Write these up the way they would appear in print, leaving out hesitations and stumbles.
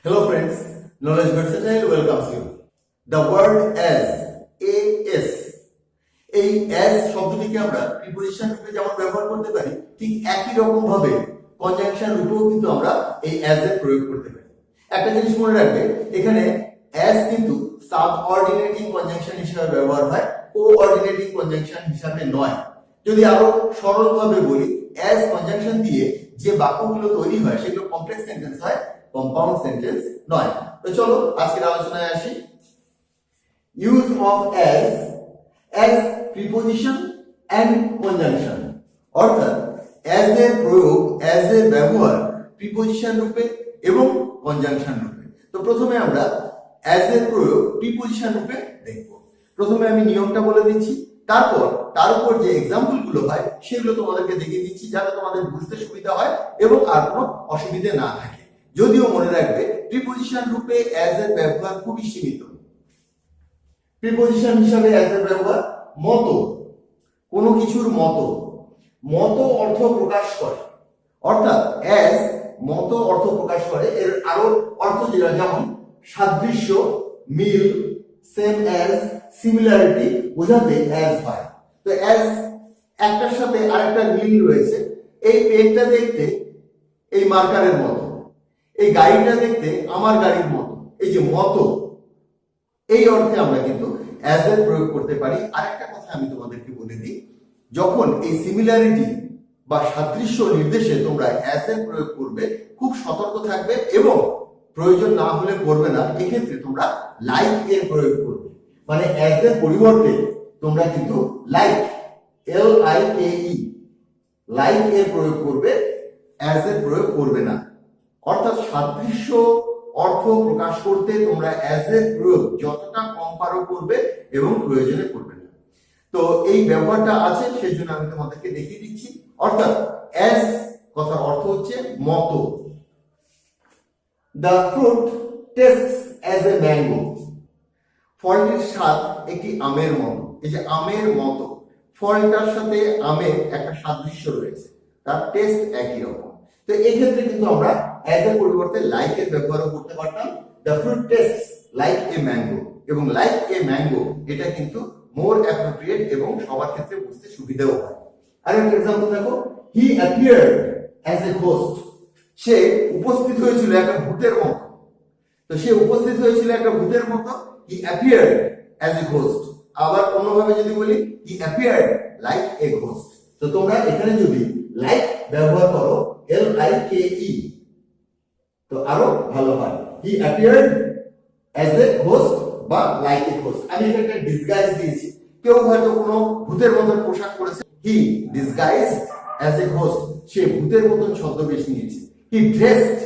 Hello friends, Knowledge Versatile welcomes you. The word as এই as শব্দটিকে আমরা preposition রূপে যেমন ব্যবহার করতে পারি, ঠিক একই রকম ভাবে কনজাংশন রূপেও কিন্তু আমরা এই as এর প্রয়োগ করতে পারি। একটা জিনিস মনে রাখবে, এখানে as কিন্তু সাবঅর্ডিনেটিং কনজাংশন হিসেবে ব্যবহার হয়, কোঅর্ডিনেটিং কনজাংশন হিসেবে নয়। যদি আরো সরল ভাবে বলি, as কনজাংশন দিয়ে যে বাক্যগুলো তৈরি হয় সেগুলো কমপ্লেক্স সেন্টেন্স হয়, কম্পাউন্ড সেন্টেন্স নয়। তো চলো আজকের আলোচনায় আসি। Use of as preposition and conjunction, অর্থাৎ as এর প্রয়োগ, as এর ব্যবহার প্রিপোজিশন রূপে এবং কনজাংশন রূপে। তো প্রথমে আমরা as এর প্রয়োগ প্রিপোজিশন রূপে দেখব। প্রথমে আমি নিয়মটা বলে দিচ্ছি, তারপর তার উপর যে एग्जांपल গুলো হয় সেগুলো তোমাদেরকে দেখিয়ে দিচ্ছি, যাতে তোমাদের বুঝতে সুবিধা হয় এবং আর কোনো অসুবিধা না থাকে। যদিও মনে রাখবে, প্রিপোজিশন রূপে as এর ব্যবহার খুবই সীমিত। প্রিপোজিশন হিসাবে as এর ব্যবহার মতো, কোনো কিছুর মতো, মতো অর্থ প্রকাশ করে, অর্থাৎ as মতো অর্থ প্রকাশ করে। এর আরো অর্থ যেটা, যেমন সাদৃশ্য, মিল, সেম অ্যাজ, সিমিলারিটি বোঝাতে as হয়। তো as একটার সাথে আরেকটা মিল রয়েছে। এই পেনটা দেখতে এই মার্কারের মতো, এই গাড়িটা দেখতে আমার গাড়ির মতো। এই যে মতো, এই অর্থে আমরা কিন্তু as এর প্রয়োগ করতে পারি। আরেকটা কথা আমি তোমাদেরকে বলে দিই, যখন এই সিমিলারিটি বা সাদৃশ্য নির্দেশে তোমরা as এর প্রয়োগ করবে, খুব সতর্ক থাকবে এবং প্রয়োজন না হলে করবে না। এক্ষেত্রে তোমরা লাইক এর প্রয়োগ করবে, মানে as এর পরিবর্তে তোমরা কিন্তু লাইক, LIKE, লাইক এর প্রয়োগ করবে, as এর প্রয়োগ করবে না। অর্থাৎ সাদৃশ্য অর্থ প্রকাশ করতে তোমরা as এর প্রয়োগ যতটা কম পারো করবে এবং প্রয়োজনে করবে না। তো এই ব্যবহারটা আছে, সেজন্য আমি তোমাদেরকে দেখিয়ে দিচ্ছি। অর্থাৎ as কথার অর্থ হচ্ছে মতো। The fruit tastes as a mango, ফলটির স্বাদ একটি আমের মতো। এই যে আমের মতো, ফলটার সাথে আমের একটা সাদৃশ্য রয়েছে, তার টেস্ট একই রকম। তো এই ক্ষেত্রে কিন্তু আমরা as এর পরিবর্তে লাইক এর ব্যবহারও করতে পারতাম। The fruit tastes like a mango, এবং like a mango এটা কিন্তু মোর অ্যাপ্রোপ্রিয়েট এবং সবার ক্ষেত্রে বুঝতে সুবিধাও হয়। আরেকটা एग्जांपल দেখো, he appeared as a ghost, সে উপস্থিত হয়েছিল একটা ভূতের মতো। তো সে উপস্থিত হয়েছিল একটা ভূতের মতো, he appeared as a ghost। আবার অন্যভাবে যদি বলি, he appeared like a ghost। তো তোমরা এখানে যদি লাইক ব্যবহার করো, LIKE, তো আরো ভালো হয়। he appeared as a ghost বা like a ghost। আমি এখানে একটা ডিসগাইজ দিয়েছি, কেউ হয়তো কোনো ভূতের মতন পোশাক পরেছে, he disguised as a ghost, সে ভূতের মতন ছদ্মবেশ নিয়েছে। he dressed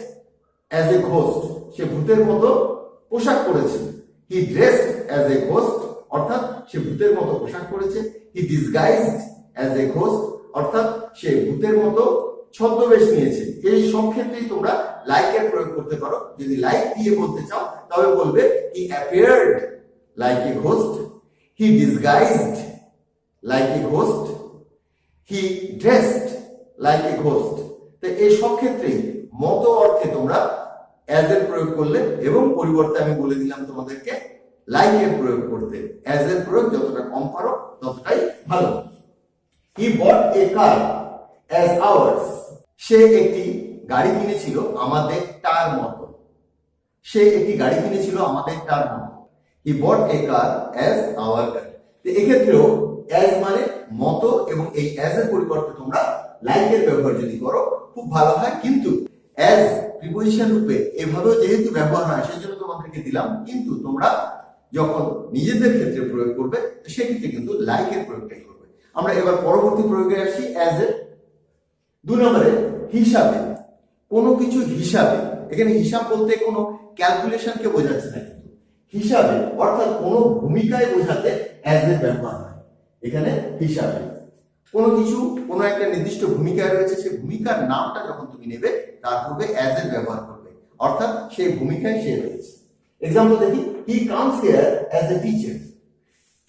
as a ghost, সে ভূতের মতো পোশাক পরেছে। he dressed as a ghost, অর্থাৎ সে ভূতের মতো পোশাক পরেছে। he disguised as a ghost, অর্থাৎ সে ভূতের মতো ছদ্মবেশ নিয়েছে। এই সব ক্ষেত্রেই তোমরা লাইক এর প্রয়োগ করতে পারো। যদি লাইক দিয়ে বলতে চাও তবে বলবে he appeared like a ghost, he disguised like a ghost, he dressed like a ghost। তো এই সব ক্ষেত্রেই মতো অর্থে তোমরা as এর প্রয়োগ করলে, এবং পরিবর্তে আমি বলে দিলাম তোমাদেরকে লাইক এর প্রয়োগ করতে। as এর প্রয়োগ যতটা কম পারো ততটাই ভালো। he bought a car as ours, সে একটি গাড়ি কিনেছিল আমাদের তার মতো। সে একটি গাড়ি কিনেছিল আমাদের তার মতো। he bought a car as our car। তো এক্ষেত্রেও as মানে মতো, এবং এই as এর পরিবর্তে তোমরা লাইক এর ব্যবহার যদি করো খুব ভালো হয়। কিন্তু as প্রিপোজিশন রূপে এভাবেও যেহেতু ব্যবহার হয়, সেজন্য তোমাদেরকে দিলাম। কিন্তু তোমরা যখন নিজেদের ক্ষেত্রে প্রয়োগ করবে, সেক্ষেত্রে কিন্তু লাইক এর প্রয়োগটাই করবে। আমরা এবার পরবর্তী প্রয়োগে আসি as এর। 2 নম্বরে হিসাবে, কোনো কিছু হিসাবে। এখানে হিসাব বলতে কোনো ক্যালকুলেশনকে বোঝাচ্ছে না, কিন্তু হিসাবে অর্থাৎ কোনো ভূমিকায় বোঝাতে as এর ব্যবহার হয়। এখানে হিসাবে কোনো কিছু কোনো একটা নির্দিষ্ট ভূমিকায় রয়েছে, সেই ভূমিকার নামটা যখন তুমি নেবে তার পূর্বে as এর ব্যবহার করবে, অর্থাৎ সেই ভূমিকায় সে রয়েছে। एग्जांपल দেখি, he comes here as a teacher,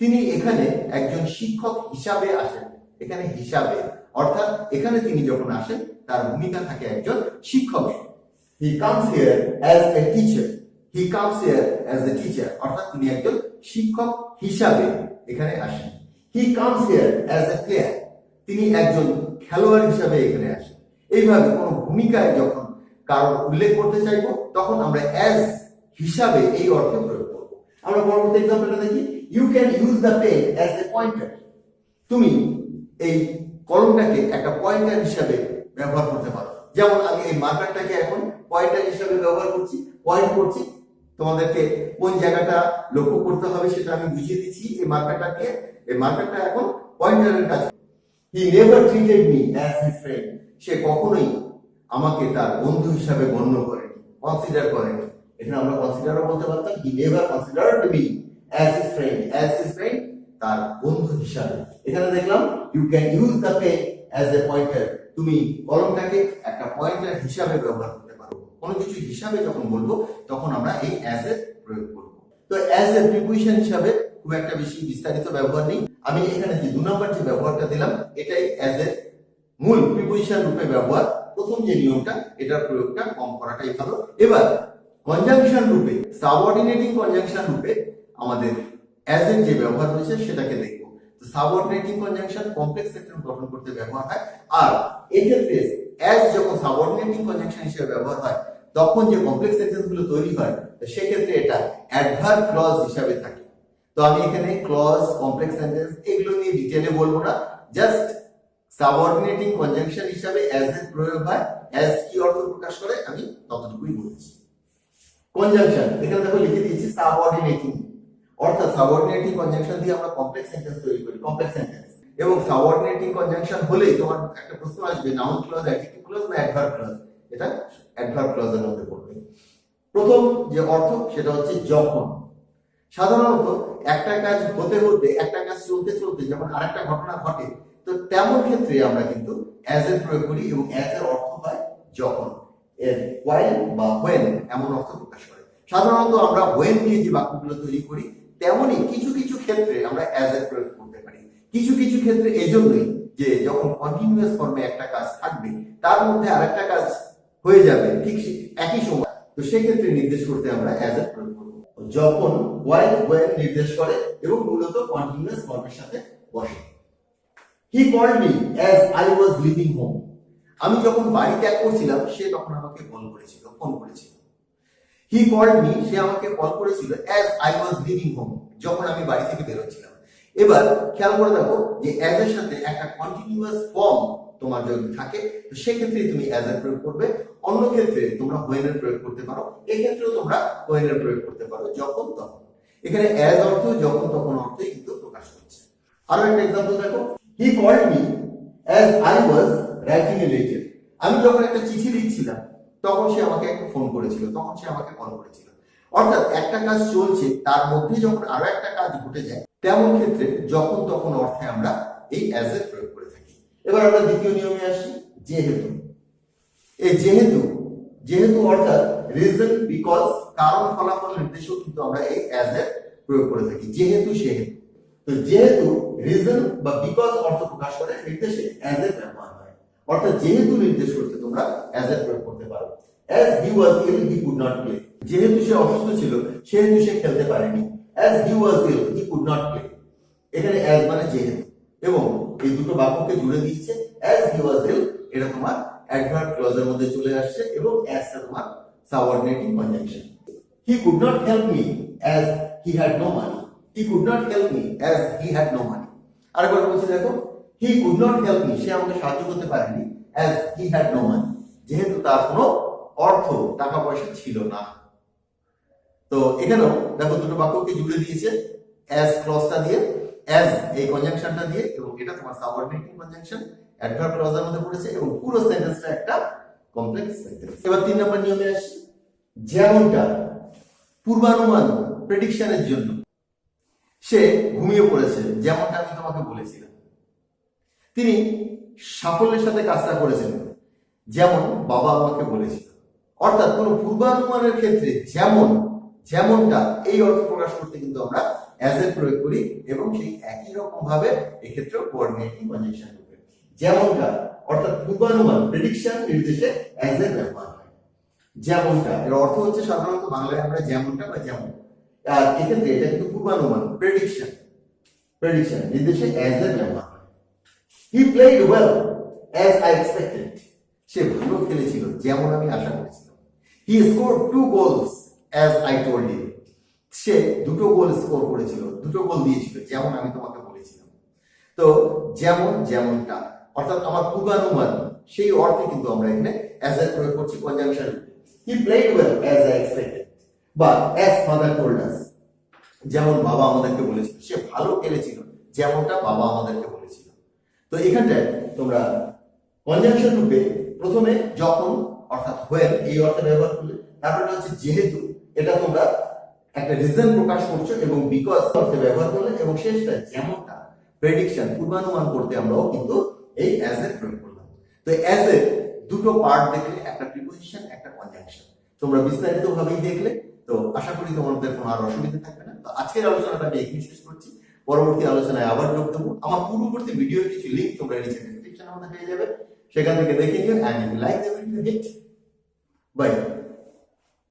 তিনি এখানে একজন শিক্ষক হিসাবে আসেন। এখানে হিসাবে অর্থাৎ এখানে তিনি যখন আসেন তার ভূমিকা থাকে একজন শিক্ষকের। He comes here as a teacher, he comes here as a teacher, অর্থাৎ তিনি একজন শিক্ষক হিসাবে এখানে আসেন। He comes here as a player, তিনি একজন খেলোয়াড় হিসাবে এখানে আসেন। এইভাবে কোনো ভূমিকায় যখন কারণ উল্লেখ করতে চাইবো তখন আমরা অ্যাজ হিসাবে এই অর্থে প্রয়োগ করব। আমরা পরবর্তী এক্সাম্পলটা দেখি। You can use the pen as a pointer, তুমি এই কলমটাকে একটা পয়েন্টার হিসাবে ব্যবহার করতে পারো। যেমন আমি এই মার্কারটাকে এখন পয়েন্টার হিসাবে ব্যবহার করছি, পয়েন্ট করছি। তোমাদেরকে কোন জায়গাটা লক্ষ্য করতে হবে সেটা আমি বুঝিয়ে দিচ্ছি এই মার্কারটা দিয়ে। এই মার্কারটা এখন পয়েন্টারের কাজ। He never treated me as his friend, সে কখনোই আমাকে তার বন্ধু হিসাবে গণ্য করেনি, কনসিডার করেনি। এখানে আমরা কনসিডারও বলতে পারতাম। He never considered me as his friend, as his friend, তার বন্ধু হিসাবে। এখানে দেখলাম you can use the pen as a pointer, তুমি কলমটাকে একটা পয়েন্টার হিসাবে ব্যবহার করতে পারো। কোনো কিছু হিসাবে যখন বলবো তখন আমরা এই অ্যাজ এ প্রয়োগ করব। তো অ্যাজ এ প্রিপোজিশন হিসাবে খুব একটা বেশি বিস্তারিত ব্যবহার নেই। আমি এখানে যে 2 নম্বর যে ব্যবহারটা দিলাম এটাই অ্যাজ এ মূল প্রিপোজিশন রূপে ব্যবহার। প্রথম যে নিয়মটা, এটার প্রয়োগটা কম করাটাই ভালো। এবার কনজাংশন রূপে, সাবঅর্ডিনেটিং কনজাংশন রূপে আমাদের অ্যাজ এর যে ব্যবহার রয়েছে সেটাকে দেখব। তো সাবঅর্ডিনেটিং কনজাংশন কমপ্লেক্স সেন্টেন্স গঠন করতে ব্যবহার হয়। আর এই ক্ষেত্রে অ্যাজ যখন সাবঅর্ডিনেটিং কনজাংশন হিসেবে ব্যবহার হয় তখন যে কমপ্লেক্স সেন্টেন্স গুলো তৈরি হয় তো সেক্ষেত্রে এটা অ্যাডভার্ব ক্লজ হিসাবে থাকে। তো আমি এখানে ক্লজ, কমপ্লেক্স সেন্টেন্স এগুলো নিয়ে ডিটেইলে বলবো না, জাস্ট সাবঅর্ডিনেটিং কনজাংশন হিসাবে অ্যাজ এর প্রয়োগ হয়, অ্যাজ কি অর্থ প্রকাশ করে আমি ততটুকুই বলছি। কনজাংশন এখানে দেখো লিখে দিয়েছি সাবঅর্ডিনেটিং, অর্থাৎ সাবঅর্ডিনেটিং কনজাংশন দিয়ে আমরা কমপ্লেক্স সেন্টেন্স তৈরি করি, কমপ্লেক্স সেন্টেন্স। এবং সাবঅর্ডিনেটিং কনজাংশন হলেই তোমার একটা প্রশ্ন আসবে নাউন ক্লজ, অ্যাডজেক্টিভ ক্লজ না অ্যাডভার্ব ক্লজ। এটা অ্যাডভার্ব ক্লজের মধ্যে পড়বে। প্রথম যে অর্থ সেটা হচ্ছে যখন। সাধারণত একটা কাজ হতে হতে, একটা কাজ চলতে চলতে যখন আরেকটা ঘটনা ঘটে তো তেমন ক্ষেত্রে আমরা কিন্তু অ্যাজ এর প্রয়োগ করি এবং অ্যাজ এর অর্থ হয় যখন, এর while বা when এমন অর্থ প্রকাশ করে। সাধারণত আমরা when দিয়ে যে বাক্যগুলো তৈরি করি তেমনি কিছু কিছু ক্ষেত্রে আমরা অ্যাজ এর প্রয়োগ করতে পারি। কিছু কিছু ক্ষেত্রে এজন্যই যে যখন কন্টিনিউয়াস ফর্মে একটা কাজ থাকবে তার মধ্যে আরেকটা কাজ হয়ে যাবে ঠিক একই সময়, তো সেই ক্ষেত্রে নির্দেশ করতে আমরা অ্যাজ এর প্রয়োগ করব। যখন, while, when নির্দেশ করে এবং মূলত কন্টিনিউয়াস ফর্মের সাথে বসে। He called me as I was leaving home, আমি যখন বাড়ি ত্যাগ করছিলাম সে তখন আমাকে কল করেছিল, ফোন করেছিল। He called me, সে আমাকে কল করেছিল as I was leaving home, যখন আমি বাড়ি থেকে বের হচ্ছিলাম। এবার খেয়াল করে দেখো যে অ্যাজ এর সাথে একটা কন্টিনিউয়াস ফর্ম তোমার যদি থাকে তো সেই ক্ষেত্রে তুমি অ্যাজ এর প্রয়োগ করবে। অন্য ক্ষেত্রে তোমরা when এর প্রয়োগ করতে পারো, এই ক্ষেত্রেও তোমরা when এর প্রয়োগ করতে পারো, যখন তখন। এখানে অ্যাজ অর্থ যখন তখন অর্থই কিন্তু প্রকাশ করছে। আরো একটা एग्जांपल দেখো। He called me as I was writing a letter, আমি যখন একটা চিঠি লিখছিলাম তখন সে আমাকে একটা ফোন করেছিল, তখন সে আমাকে কল করেছিল। অর্থাৎ একটা কাজ চলছে তার মধ্যে যখন আরো একটা কাজ ঘটে যায় তেমন ক্ষেত্রে যখন তখন অর্থে আমরা এই অ্যাজ এর প্রয়োগ করে থাকি। এবার আমরা দ্বিতীয় নিয়মে আসি, যেহেতু। এই যেহেতু, যেহেতু অর্থাৎ রিজন, বিকজ, কারণ ফলাফল নির্দেশেও কিন্তু আমরা এই অ্যাজ এর প্রয়োগ করে থাকি। যেহেতু, সেহেতু। তো যেহেতু রিজন বা বিকজ অর্থ প্রকাশ করে নির্দেশে অ্যাজ এর ব্যবহার হয়। অর্থাৎ যেহেতু নির্দেশ করতে তোমরা অ্যাজ এর প্রয়োগ করতে পারো। as he was ill he could not play, যেহেতু সে অসুস্থ ছিল সেহেতু সে খেলতে পারেনি। as he was ill he could not play, এখানে as মানে যেহেতু এবং এই দুটো বাক্যকে জুড়ে দিয়েছে। as he was ill এটা তোমার অ্যাডভার্ব ক্লজের মধ্যে চলে আসছে এবং as টা তোমার subordinating conjunction. he could not help me as he had no money, he could not help me as he had no money। আরেকবার বলছি দেখো, he could not help me, সে আমাকে সাহায্য করতে পারেনি as he had no money, যেহেতু তার কোনো অর্থ, টাকা পয়সা ছিল না। তো এখানেও দেখো দুটো বাক্যকে জুড়ে দিয়েছে as ক্লজটা দিয়ে, as এই কনজাংশনটা দিয়ে, এবং এটা তোমার সাবঅর্ডিনেটিং কনজাংশন অ্যাডভার্ব ক্লজের মধ্যে পড়েছে এবং পুরো সেন্টেন্সটা একটা কমপ্লেক্স সেন্টেন্স। এবার 3 নম্বর নিয়মে আসি, যেমনটা। পূর্বানুমান, প্রেডিকশনের জন্য সে ঘুমিয়ে পড়েছে, যেমনটা আমি তোমাকে বলেছিলাম। তিনি সাফল্যের সাথে কাজটা করেছেন, যেমন বাবা আমাকে বলেছিল। অর্থাৎ কোন পূর্বানুমানের ক্ষেত্রে যেমন, যেমনটা এই অর্থ প্রকাশ করতে কিন্তু আমরা অ্যাজ এর প্রয়োগ করি এবং সেই একই রকম ভাবে এক্ষেত্রেও কোঅর্ডিনেটিং কনজাংশন হবে। যেমনটা অর্থাৎ পূর্বানুমান, প্রেডিকশন নির্দেশে অ্যাজ এর ব্যবহার হয়। যেমনটা এর অর্থ হচ্ছে সাধারণত বাংলায় আমরা যেমনটা বা যেমন, আর এক্ষেত্রে এটা কিন্তু পূর্বানুমান, প্রেডিকশন, নির্দেশে অ্যাজ এর ব্যবহার হয়। He played well as I expected, সে ভালো খেলেছিল যেমন আমি আশা করেছিলাম। He scored 2 goals as I told you, সে 2টো গোল স্কোর করেছিল, 2টো গোল দিয়েছিল যেমন আমি তোমাকে বলেছিলাম। তো যেমন, যেমনটা অর্থাৎ আমার পূর্বানুমান, সেই অর্থে কিন্তু আমরা এখানে অ্যাজ এর প্রয়োগ করছি conjunction. He played well as I expected বা অ্যাজ ফাদার টোল্ড আস, যেমন বাবা আমাদেরকে বলেছিল, সে ভালো খেলেছিল যেমনটা বাবা আমাদেরকে বলেছিল। তো এখানটায় তোমরা কনজাংশন রূপে প্রথমে যখন অর্থাৎ when এই অর্থে ব্যবহার করলে, তারপরটা হচ্ছে যেহেতু, এটা তোমরা একটা রিজন প্রকাশ করছো, এবং বিকজ অর্থে ব্যবহার করলে, এবং শেষটা যেমনটা প্রেডিকশন, পূর্বানুমান করতে আমরাও কিন্তু এই অ্যাজ এর প্রয়োগ করলাম। তো অ্যাজ এর দুটো পার্ট দেখলে, একটা প্রিপোজিশন, একটা কনজাংশন, তোমরা বিস্তারিত ভাবেই দেখলে। তো আশা করি তোমাদের কোনো আর অসুবিধা থাকবে না। তো আজকের আলোচনাটা আমি এখানে শেষ করছি, পরবর্তী আলোচনায় আবার যোগ দেবো। আমার পূর্ববর্তী ভিডিওর কিছু লিংক তোমরা নিচে ডেসক্রিপশনের মধ্যে পেয়ে যাবে, সেখান থেকে দেখে নিও। And if you like the video, hit by.